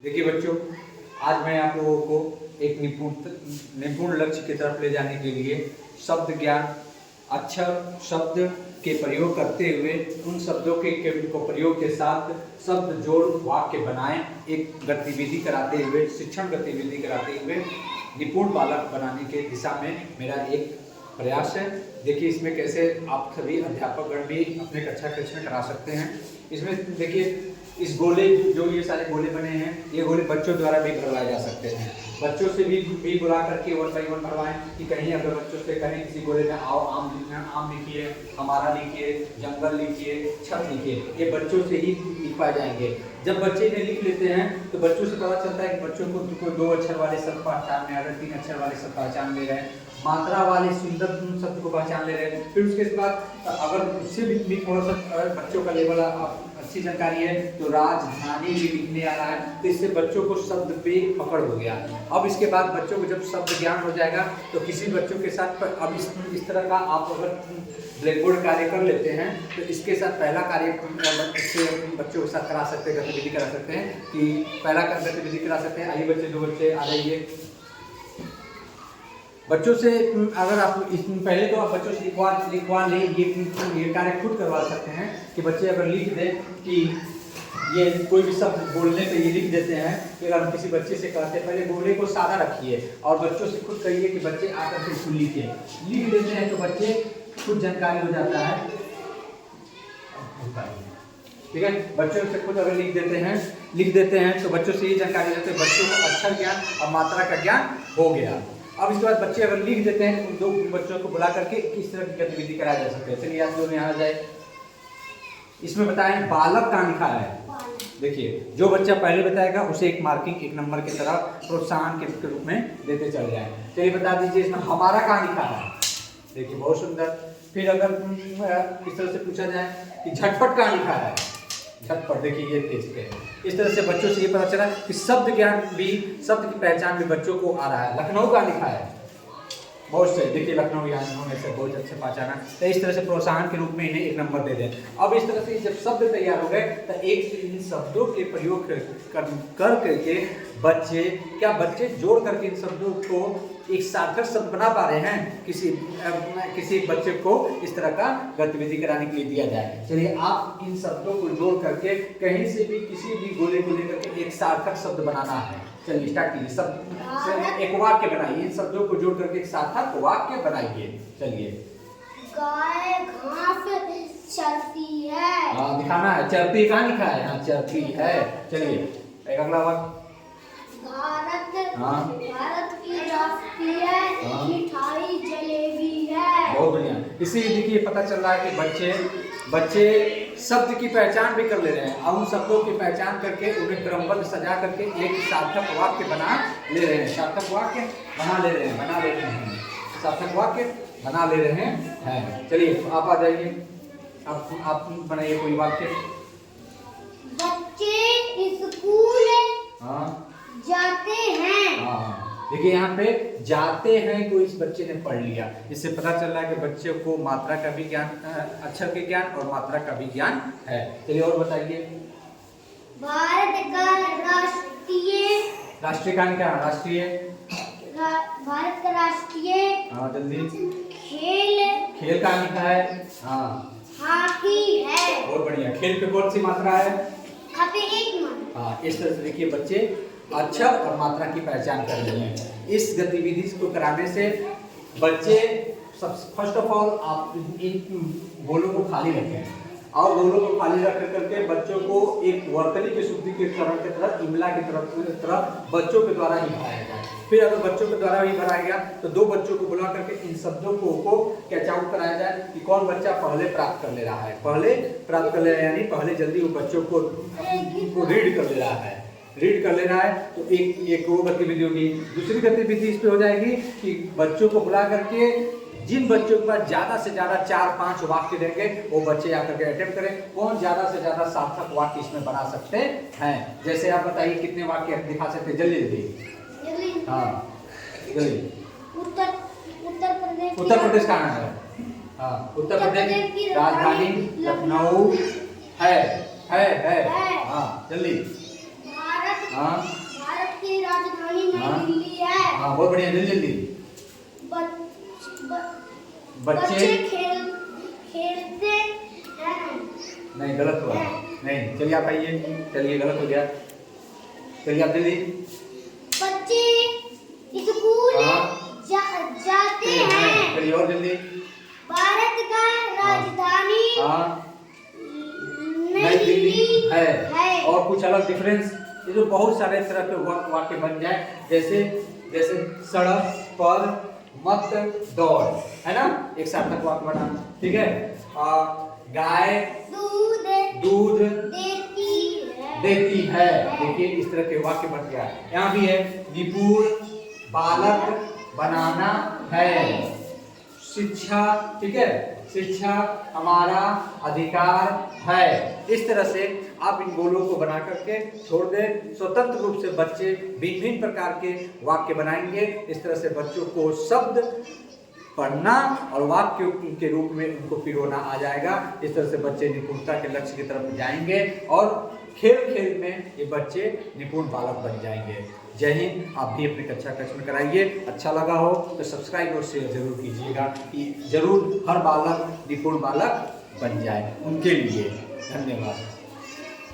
देखिए बच्चों, आज मैं आप लोगों को एक निपुण लक्ष्य की तरफ ले जाने के लिए शब्द ज्ञान, अक्षर शब्द के प्रयोग करते हुए उन शब्दों के को प्रयोग के साथ शब्द जोड़ वाक्य बनाएं, एक गतिविधि कराते हुए, शिक्षण गतिविधि कराते हुए निपुण बालक बनाने के दिशा में मेरा एक प्रयास है। देखिए इसमें कैसे आप सभी अध्यापकगण भी अपने कक्षा कक्ष में करा सकते हैं। इसमें देखिए इस गोले, जो ये सारे गोले बने हैं, ये गोले बच्चों द्वारा भी भरवाए जा सकते हैं। बच्चों से भी बुला करके 1 बाई 1 भरवाएं कि कहीं अगर बच्चों से कहें किसी गोले में आओ आम लिखना, आम लिखिए, हमारा लिखिए, जंगल लिखिए, छत लिखिए, ये बच्चों से ही लिख पाए जाएंगे। जब बच्चे इन्हें लिख लेते हैं तो बच्चों से पता चलता है कि बच्चों को 2 अक्षर वाले शब्द पहचान में आ रहे, 3 अक्षर वाले शब्द पहचान ले रहे हैं, मात्रा वाले सुंदर शब्द को पहचान ले रहे हैं। फिर उसके बाद अगर उससे भी थोड़ा सा बच्चों का लेवल अच्छी जानकारी है तो राजधानी भी लिखने आ रहा है, तो इससे बच्चों को शब्द पे पकड़ हो गया। अब इसके बाद बच्चों को जब शब्द ज्ञान हो जाएगा तो किसी बच्चों के साथ अब इस तरह का आप अगर ब्लैक बोर्ड कार्य कर लेते हैं तो इसके साथ पहला कार्य इससे बच्चों के साथ करा सकते हैं, गतिविधि करा सकते हैं कि पहला गतिविधि करा सकते हैं। आइए बच्चे, 2 बच्चे आ रही है बच्चों से, अगर आप पहले तो आप बच्चों से लिखवा लें, ये कार्य खुद करवा सकते हैं कि बच्चे अगर लिख दें कि ये कोई भी शब्द बोलने पे ये लिख देते हैं कि अगर हम किसी बच्चे से कहते हैं पहले बोले को सादा रखिए और बच्चों से खुद कहिए कि बच्चे आकर के इसको लिख देते हैं तो बच्चे खुद जानकारी हो जाता है। ठीक है, बच्चों से खुद अगर लिख देते हैं तो बच्चों से ये जानकारी हो जाती है, बच्चों को अक्षर ज्ञान और मात्रा का ज्ञान हो गया। अब इसके बाद बच्चे अगर लिख देते हैं तो 2 बच्चों को बुला करके इस तरह की गतिविधि कराई जा सकती है। चलिए आप लोग यहाँ आ जाए। इसमें बताएं बालक कहाँ लिखा है। देखिए जो बच्चा पहले बताएगा उसे एक मार्किंग, 1 नंबर की तरह प्रोत्साहन के रूप में देते चल जाए। चलिए बता दीजिए इसमें हमारा कहाँ लिखा है। देखिए बहुत सुंदर। फिर अगर इस तरह से पूछा जाए कि झटपट कहाँ लिखा है, झटपट, देखिए ये तेज पे। इस तरह से बच्चों से ये पता चला कि शब्द ज्ञान भी, शब्द की पहचान भी बच्चों को आ रहा है। लखनऊ का लिखा है, बहुत से, देखिए लखनऊ यहाँ इन्होंने से बहुत अच्छे पहचाना। तो इस तरह से प्रोत्साहन के रूप में इन्हें 1 नंबर दे दें। अब इस तरह से जब शब्द तैयार हो गए तो एक से इन शब्दों के प्रयोग कर करके बच्चे जोड़ करके इन शब्दों को एक सार्थक शब्द बना पा रहे हैं। किसी बच्चे को इस तरह का गतिविधि कराने के लिए दिया जाए। चलिए आप इन शब्दों को जोड़ करके कहीं से भी किसी भी गोले को लेकर के एक सार्थक शब्द बनाना है। चलिए स्टार्ट कीजिए। सब एक वाक्य बनाइए, इन शब्दों को जोड़ करके एक सार्थक वाक्य बनाइए। चलिए। गाय घास चरती है। हाँ दिखाना है, चरती कहाँ लिखा है, हाँ चरती है। चलिए एक अगला वाक्य। भारत की राष्ट्रीय मिठाई जलेबी है। बहुत बढ़िया। इसी देखिए पता चल रहा है कि बच्चे शब्द की पहचान भी कर ले रहे हैं और उन शब्दों की पहचान करके उन्हें क्रमबद्ध सजा करके एक सार्थक वाक्य बना ले रहे हैं। सार्थक वाक्य बना ले रहे हैं, सार्थक वाक्य बना ले रहे हैं। चलिए आप आ जाइए, आप बनाइए कोई वाक्य। बच्चे स्कूल जाते हैं। हाँ देखिए यहाँ पे जाते हैं को इस बच्चे ने पढ़ लिया। इससे पता चल रहा है कि बच्चे को मात्रा का भी ज्ञान, अक्षर के ज्ञान और मात्रा का भी ज्ञान है। चलिए और बताइए। भारत का राष्ट्रीय गान क्या है, भारत का राष्ट्रीय, हाँ जल्दी, खेल का लिखा है, हाँ हॉकी है। बहुत बढ़िया। खेल पे कौन सी मात्रा है, हाँ। इस तरह से देखिए बच्चे अक्षर और मात्रा की पहचान कर रहे हैं। इस गतिविधि को कराने से बच्चे फर्स्ट ऑफ ऑल आप इन गोलों को खाली रखें और गोलों को खाली रख करके बच्चों को एक वर्तनी की शुद्धिकरण की तरह, इमला की तरह बच्चों के द्वारा ही भराया जाए। फिर अगर बच्चों के द्वारा ही भराया गया तो 2 बच्चों को बुला करके इन शब्दों को कैच आउट कराया जाए कि कौन बच्चा पहले प्राप्त कर ले रहा है, यानी पहले जल्दी वो बच्चों को रीड कर ले रहा है। तो एक वो गतिविधि होगी। दूसरी गतिविधि इस पे हो जाएगी कि बच्चों को बुला करके जिन बच्चों के पास ज्यादा से ज्यादा 4-5 वाक्य देंगे वो बच्चे आकर के अटेम्प्ट करें कौन ज्यादा से ज्यादा सार्थक वाक्य इसमें बना सकते हैं। जैसे आप बताइए कितने वाक्य दिखा सकते हैं, जल्दी। हाँ जल्दी। उत्तर प्रदेश कहाँ है, हाँ उत्तर प्रदेश की राजधानी लखनऊ है। हाँ जल्दी। हाँ भारत की राजधानी हाँ। नई दिल्ली है। हाँ बहुत बढ़िया, जल्दी जल्दी। बच्चे खेलते हैं। नहीं गलत हुआ, नहीं चलिए आप आइए, चलिए गलत हो गया, चलिए आप जल्दी। बच्चे स्कूल हाँ। जाते हैं। चलिए और जल्दी। भारत का राजधानी हाँ नई दिल्ली है। है। और कुछ अलग डिफरेंस, ये जो बहुत सारे तरह के वाक्य बन जाए, जैसे जैसे सड़क पर मत दौड़, है ना, एक सार्थक वाक्य बना, ठीक है। गाय दूध देती है, देखिए इस तरह के वाक्य बन गया। यहाँ भी है निपुण बालक बनाना है, शिक्षा, ठीक है, शिक्षा हमारा अधिकार है। इस तरह से आप इन बोलों को बना करके छोड़ दें, स्वतंत्र रूप से बच्चे भिन्न भिन्न प्रकार के वाक्य बनाएंगे। इस तरह से बच्चों को शब्द पढ़ना और वाक्य के रूप में उनको पिरोना आ जाएगा। इस तरह से बच्चे निपुणता के लक्ष्य की तरफ जाएंगे और खेल खेल में ये बच्चे निपुण बालक बन जाएंगे। जय हिंद। आप भी अपनी कक्षा कक्ष में कराइए। अच्छा लगा हो तो सब्सक्राइब और शेयर जरूर कीजिएगा कि जरूर हर बालक निपुण बालक बन जाए, उनके लिए। धन्यवाद।